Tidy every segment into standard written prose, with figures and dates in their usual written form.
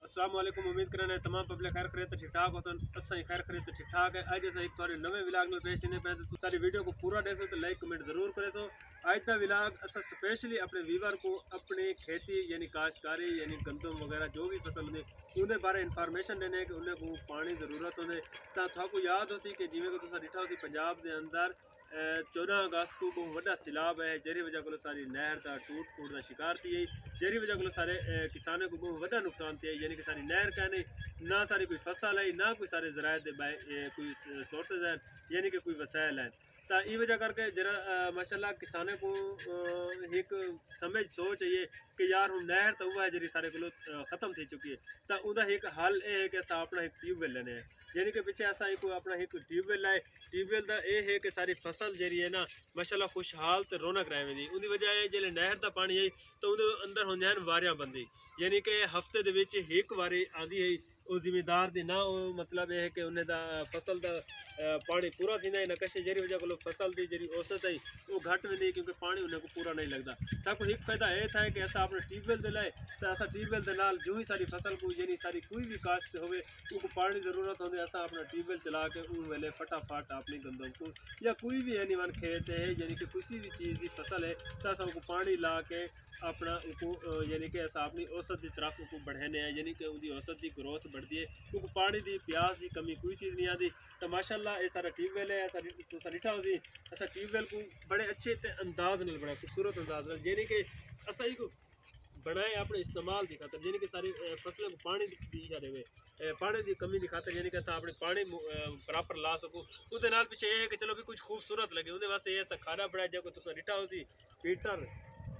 अस्सलाम वालेकुम। उम्मीद करने तमाम पब्लिक खैर करे तो ठीक ठाक होता असा खैर करे तो ठीक ठाक है। अज अस एक थोड़े नवे विलाग में पेश करने पे तो सारी वीडियो को पूरा देखो तो लाइक कमेंट जरूर करे। सो अज का विलाग अस स्पेशली अपने वीवर को अपनी खेती यानी काश्तकारी यानी गंदम वगैरह जो भी फसल होंगे उन्हें बारे इंफॉर्मेशन देने कि उन्हें को पानी जरूरत होंगे तो थाको याद होती कि जिमें को तुसा डिठा होती पंजाब के अंदर 14 अगस्त को बहुत बड़ा सैलाब है जेरी वजह को सारी नहर का टूट फूट का शिकार थी जेरी वजह को सारे किसानों को बहुत बड़ा नुकसान थी यानी कि सारी नहर का नहीं ना सारी कोई फसल है ना कोई सारे ज़राए कोई सोर्सेज हैं यानी कि कोई वसाइल हैं तो ये वजह करके जरा माशाल्लाह किसानों को एक समझ सोच है कि यार हम नहर तो हुआ है जी सारे को ख़त्म थी चुकी है तो उदा एक हल ये है कि अस अपना एक ट्यूबवेल लेने हैं यानी कि पिछे असा एक अपना एक ट्यूबवेल है ट्यूबवेल का यह है कि सारी फसल जी है ना माशाल्लाह खुशहाल तो रौनक रहे दी उनकी वजह है जो नहर का पानी है तो उनके अंदर होंगे हैं वारियां बंदी यानी कि हफ्ते के एक बारी आती है वो जिमीदार की ना मतलब यह है कि उन्हें फसल का पानी पूरा थी ना कशे जी वजह को फसल की जी औसत है वो घट नहीं क्योंकि पानी उन्हें को पूरा नहीं लगता सब एक फायदा यह था कि असा अपने ट्यूबवेल के लाए तो असा ट्यूबवेल के नाल जो ही सारी फसल को यानी सारी कोई भी काश्त हो उनको पानी जरूरत होती असा अपना ट्यूबवेल चला के उन वेले फटाफट अपनी गंदम को या कोई भी यानी वन खेत है यानी कि किसी भी चीज़ की फसल है तो असा उनको पानी ला के अपना उनको यानी कि असा अपनी औसत की तरफ उनको बढ़ाने हैं यानी कि उनकी औसत की ग्रोथ बढ़ती है उनको पानी की प्यास की कमी कोई चीज़ नहीं आती तो माशाल्लाह ये सारा ट्यूबवेल है ऐसा तुसा डिठा हो असा ट्यूबवेल को बड़े अच्छे अंदाज न बड़ा खूबसूरत अंदाज न यानी कि असा एक बनाए अपने इस्तेमाल की खातर यानी कि सारी फसलों को पानी दी जा रहे पानी की कमी की खातर यानी कि अस अपने पानी प्रॉपर ला सको उसके नाल पिछे यह है कि चलो भी कुछ खूबसूरत लगे उन्हें वास्ते ये असा खाना बनाया जो तुसा डिठा हो पीटर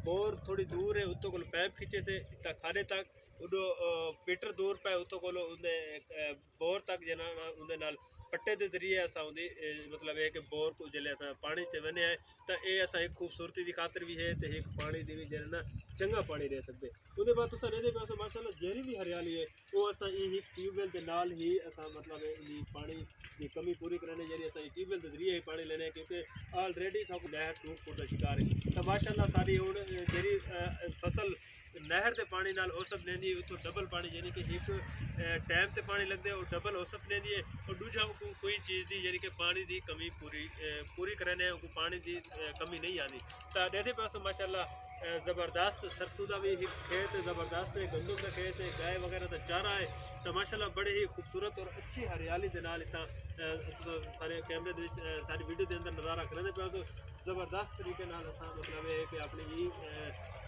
बोर थोड़ी दूर है उत्तो को पैप खींचे से खाने तक उडो पीटर दूर पे उत्तो को बोर तक जना उनके नाल पट्टे के जरिए असा उनकी मतलब है कि बोर को जल्द असा पानी च वने है तो ये असा एक खूबसूरती की खातर भी है तो एक पानी की भी जरा ना चंगा पानी रह सकते उसके बाद तुसा रहते पास माशाल्लाह जेरी भी हरियाली है वो असा ये ट्यूबवेल के नाल ही असा मतलब है पानी की कमी पूरी करने जरिए असा ट्यूबवेल के जरिए ही पानी लेने क्योंकि ऑलरेडी था नहर टूट फूट का शिकार है तो माशाल्लाह सारी हूँ जेरी फसल नहर के पानी नाल औसत लेंदी है उतो डबल पानी यानी कि एक टाइम ते पानी लगता है और डबल औसत लेंदी है और दूजा कोई चीज़ की यानी कि पानी की कमी पूरी करने उनको पानी की कमी नहीं आती तो देखते पास माशाल्लाह ज़बरदस्त सरसों का भी एक खेत ज़बरदस्त है गंदम का खेत है गाय वगैरह का चारा है तो माशाल्लाह बड़े ही खूबसूरत और अच्छी हरियाली के नाल इतना सारे कैमरे सारी वीडियो के अंदर नज़ारा करेंगे पे तो ज़बरदस्त तरीके मतलब है कि अपनी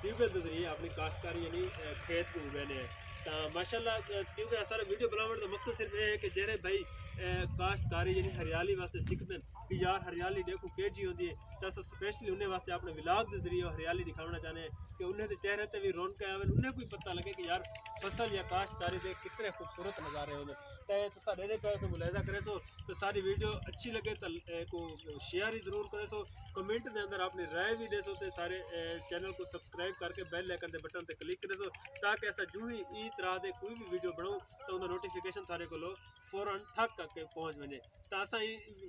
ट्यूबवेल के जरिए अपनी काश्तकारी यानी खेत को उगाने हैं तो माशाल्लाह क्योंकि सारा वीडियो बनाने का मकसद सिर्फ ये है कि जेरे भाई काश्तकारी यानी हरियाली वास्ते सीखते हैं कि यार हरियाली देखो के जी होती है तो अस स्पेशली उन्हें वास्ते अपने विलाग के जरिए हरियाली दिखाना चाहते हैं कि उन्हें तो चेहरे पर भी रौनक आवे उन्हें कोई पता लगे कि यार फसल या काश्तकारी के कितने खूबसूरत नज़ारे होंगे तो साढ़े पैसे मुलायजा करे सो तो सारी वीडियो अच्छी लगे तो को शेयर ही जरूर करे सो कमेंट के अंदर अपनी राय भी दे सो तो सारे चैनल को सब्सक्राइब करके बेल आइकन के बटन पर क्लिक करे सो ताकि ऐसा जो ही इस तरह के कोई भी वीडियो बनाऊँ तो उनका नोटिफिकेशन थारे को फौरन ठक करके पहुँच वजे तो असा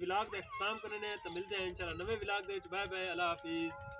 विलाग का इख्ताम करने तो मिलते हैं इंशाल्लाह नवे विलाग बाय बाय अल्लाह हाफिज़।